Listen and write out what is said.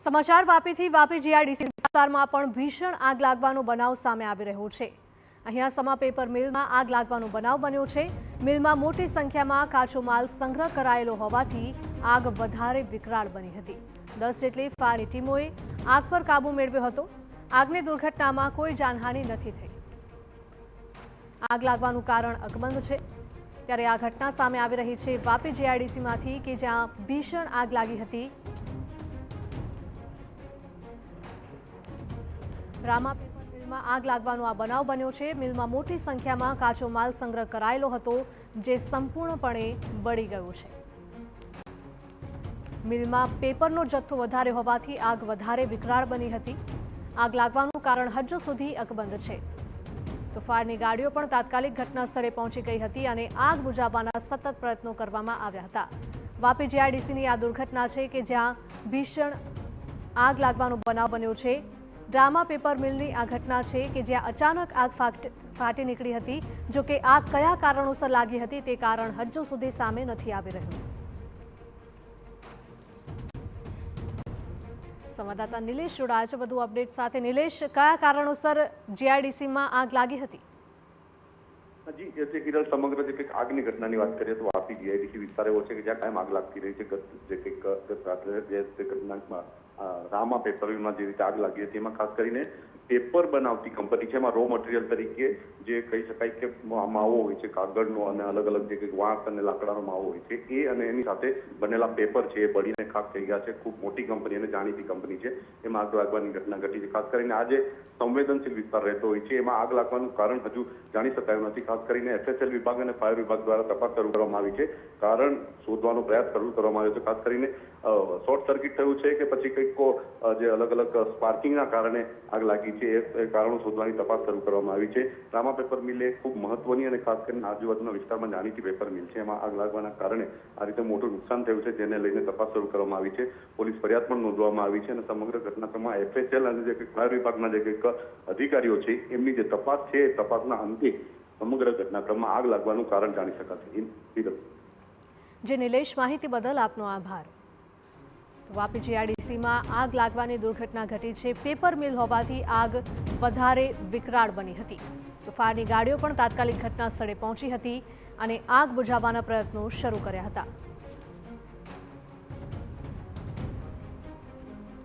સમાચાર વાપીથી વાપી જીઆઈડીસી વિસ્તારમાં પણ ભીષણ આગ લાગવાનો બનાવ સામે આવી રહ્યો છે। અહીંયા સમા પેપર મિલમાં આગ લાગવાનો બનાવ બન્યો છે। મિલમાં મોટી સંખ્યામાં કાચો માલ સંગ્રહ કરાયેલો હોવાથી આગ વધારે વિકરાળ બની હતી। 10 જેટલી ફાયરની ટીમોએ આગ પર કાબુ મેળવ્યો હતો। આગની દુર્ઘટનામાં કોઈ જાનહાનિ નથી થઈ। આગ લાગવાનું કારણ અકબંધ છે। ત્યારે આ ઘટના સામે આવી રહી છે વાપી જીઆઈડીસીમાંથી કે જ્યાં ભીષણ આગ લાગી હતી। રામા પેપર મિલમાં આગ લાગવાનો આ બનાવ બન્યો છે। મિલમાં મોટી સંખ્યામાં કાચો માલ સંગ્રહ કરાયેલો હતો જે સંપૂર્ણપણે બળી ગયો છે। મિલમાં પેપરનો જથ્થો વધારે હોવાથી આગ વધારે વિકરાળ બની હતી। આગ લાગવાનું કારણ હજુ સુધી અકબંધ છે। તો ફાયરની ગાડીઓ પણ તાત્કાલિક ઘટના સ્થળે પહોંચી ગઈ હતી અને આગ બુઝાવવાના સતત પ્રયત્નો કરવામાં આવ્યા હતા। વાપી જીઆઈડીસીની આ દુર્ઘટના છે કે જ્યાં ભીષણ આગ લાગવાનો બનાવ બન્યો છે। રામા પેપર મિલની આ ઘટના છે કે જ્યાં અચાનક આગ ફાટી નીકળી હતી। જો કે આગ કયા કારણોસર લાગી હતી તે કારણ હજુ સુધી સામે નથી આવી રહ્યું। સંવાદદાતા નિલેશ જોડાયા છે વધુ અપડેટ સાથે। નિલેશ, કયા કારણોસર જીઆઈડીસીમાં આગ લાગી હતી? જી કિરણ, સમગ્ર જે કંઈક આગની ઘટનાની વાત કરીએ તો વાપી જીઆઈડીસી વિસ્તાર એવો છે કે જ્યાં કાયમ આગ લાગતી રહી છે। ગત રાત્રે જે ઘટનામાં રામા પેપરમાં જે રીતે આગ લાગી હતી એમાં ખાસ કરીને પેપર બનાવતી કંપની છે। એમાં રો મટીરિયલ તરીકે જે કહી શકાય કે માવો હોય છે, કાગળનો અને અલગ અલગ જે કંઈક વાંસ અને લાકડાનો માવો હોય છે એ અને એની સાથે બનેલા પેપર છે એ બળીને ખાક થઈ ગયા છે। ખૂબ મોટી કંપની અને જાણીતી કંપની છે। એમાં આગ લાગવાની ઘટના ઘટી છે। ખાસ કરીને આ જે સંવેદનશીલ વિસ્તાર રહેતો હોય છે એમાં આગ લાગવાનું કારણ હજુ જાણી શકાયું નથી। ખાસ કરીને એફએસએલ વિભાગ અને ફાયર વિભાગ દ્વારા તપાસ શરૂ કરવામાં આવી છે। કારણ શોધવાનો પ્રયાસ શરૂ કરવામાં આવ્યો છે। ખાસ કરીને શોર્ટ સર્કિટ થયું છે કે પછી કંઈક જે અલગ અલગ સ્પાર્કિંગના કારણે આગ લાગી છે એ કારણો શોધવાની તપાસ શરૂ કરવામાં આવી છે। રામા પેપર મિલ એ ખૂબ મહત્વની અને ખાસ કરીને આજુબાજુના વિસ્તારમાં જાણીતી પેપર મિલ છે। એમાં આગ લાગવાના કારણે આ રીતે મોટું નુકસાન થયું છે જેને લઈને તપાસ શરૂ કરવામાં આવી છે। પોલીસ ફરિયાદ પણ નોંધવામાં આવી છે અને સમગ્ર ઘટનાક્રમમાં એફએસએલ અને જે કંઈક ફાયર વિભાગના જે કંઈક અધિકારીઓ છે એમની જે તપાસ છે એ તપાસના અંતે સમગ્ર ઘટનાક્રમમાં આગ લાગવાનું કારણ જાણી શકાશે। જે નિલેશ, માહિતી બદલ આપનો આભાર। વાપી જીઆઈડીસીમાં આગ લાગવાની દુર્ઘટના ઘટી છે। પેપર મિલ હોવાથી આગ વધારે વિકરાળ બની હતી। તો ફાયરની ગાડીઓ પણ તાત્કાલિક ઘટના સ્થળે પહોંચી હતી અને આગ બુઝાવવાના પ્રયત્નો શરૂ કર્યા હતા।